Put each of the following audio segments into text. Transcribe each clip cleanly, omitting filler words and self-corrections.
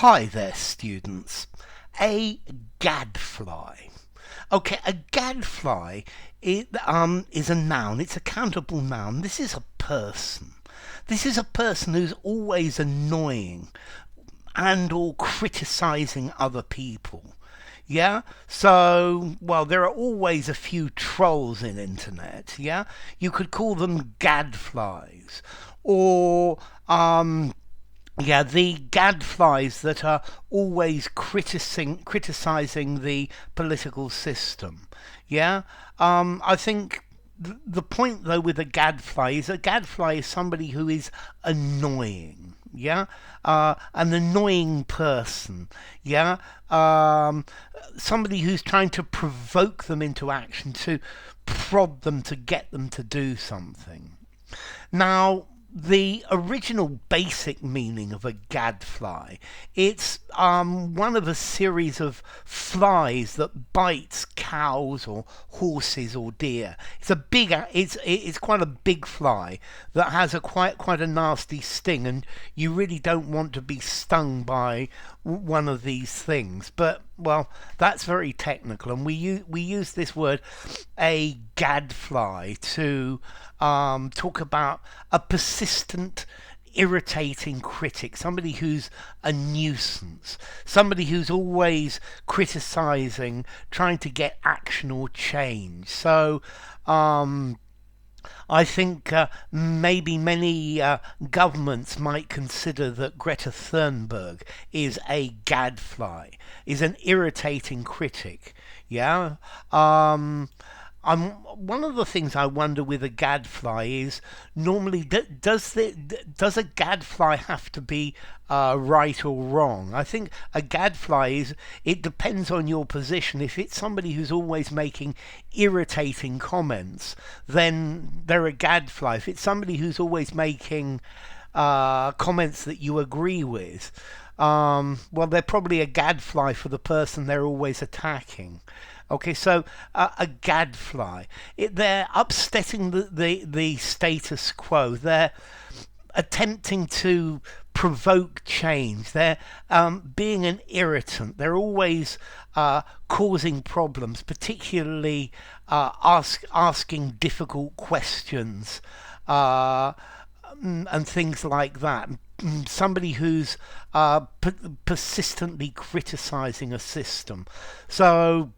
Hi there, students. A gadfly. Okay, a gadfly is a noun. It's a countable noun. This is a person. This is a person who's always annoying and or criticizing other people. Yeah? So, well, there are always a few trolls in internet, yeah? You could call them gadflies. Or yeah, the gadflies that are always criticizing the political system. Yeah, I think the point though with a gadfly is a gadfly is somebody who is annoying. Yeah, an annoying person. Yeah, somebody who's trying to provoke them into action, to prod them, to get them to do something. Now, the original basic meaning of a gadfly, it's one of a series of flies that bites cows or horses or deer. It's quite a big fly that has a quite a nasty sting, and you really don't want to be stung by one of these things. But well, that's very technical, and we use this word, a gadfly, to talk about a persistent, irritating critic, somebody who's a nuisance, somebody who's always criticizing, trying to get action or change. So, I think maybe many governments might consider that Greta Thunberg is a gadfly, is an irritating critic. Yeah. One of the things I wonder with a gadfly is normally does a gadfly have to be right or wrong? I think a gadfly it depends on your position. If it's somebody who's always making irritating comments, then they're a gadfly. If it's somebody who's always making comments that you agree with, well, they're probably a gadfly for the person they're always attacking. Okay, so a gadfly, they're upsetting the status quo. They're attempting to provoke change. They're being an irritant. They're always causing problems, particularly asking difficult questions and things like that. Somebody who's persistently criticizing a system. So,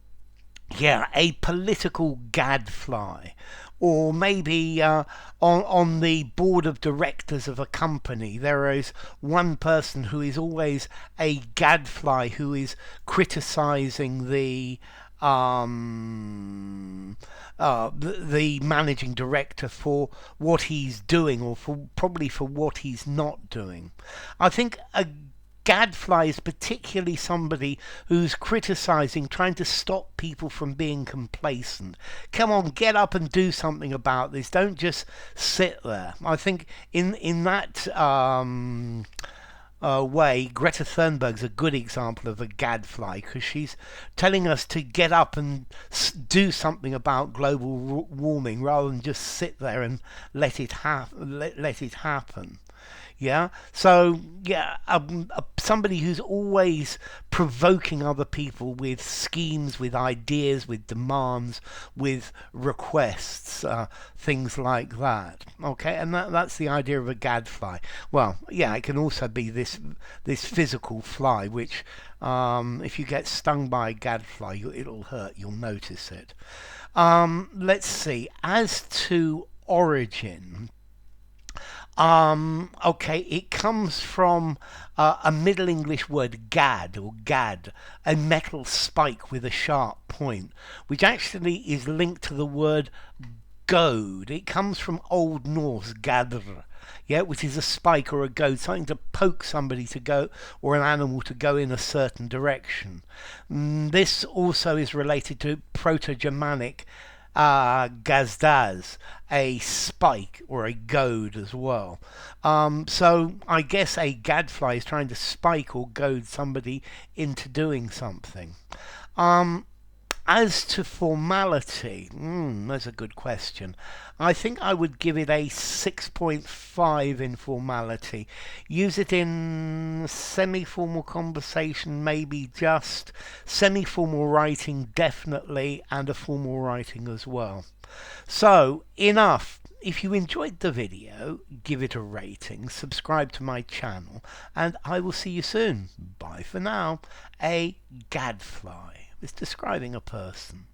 yeah, a political gadfly, or maybe on the board of directors of a company there is one person who is always a gadfly, who is criticizing the managing director for what he's doing, or probably for what he's not doing. I think a gadfly is particularly somebody who's criticizing, trying to stop people from being complacent. Come on, get up and do something about this. Don't just sit there. I think in that way, Greta Thunberg's a good example of a gadfly, because she's telling us to get up and do something about global warming rather than just sit there and let it happen. Yeah, so yeah, somebody who's always provoking other people with schemes, with ideas, with demands, with requests, things like that. Okay, and that's the idea of a gadfly. Well, yeah, it can also be this physical fly, which if you get stung by a gadfly, it'll hurt. You'll notice it. Let's see. As to origin. Okay, it comes from a Middle English word gad, or gad, a metal spike with a sharp point, which actually is linked to the word goad. It comes from Old Norse gadr, yeah, which is a spike or a goad, something to poke somebody to go, or an animal to go in a certain direction. This also is related to Proto-Germanic gazdaz, a spike or a goad as well. So I guess a gadfly is trying to spike or goad somebody into doing something. As to formality, that's a good question. I think I would give it a 6.5 in formality. Use it in semi-formal conversation, maybe just. Semi-formal writing, definitely, and a formal writing as well. So, enough. If you enjoyed the video, give it a rating, subscribe to my channel, and I will see you soon. Bye for now. A gadfly. It's describing a person.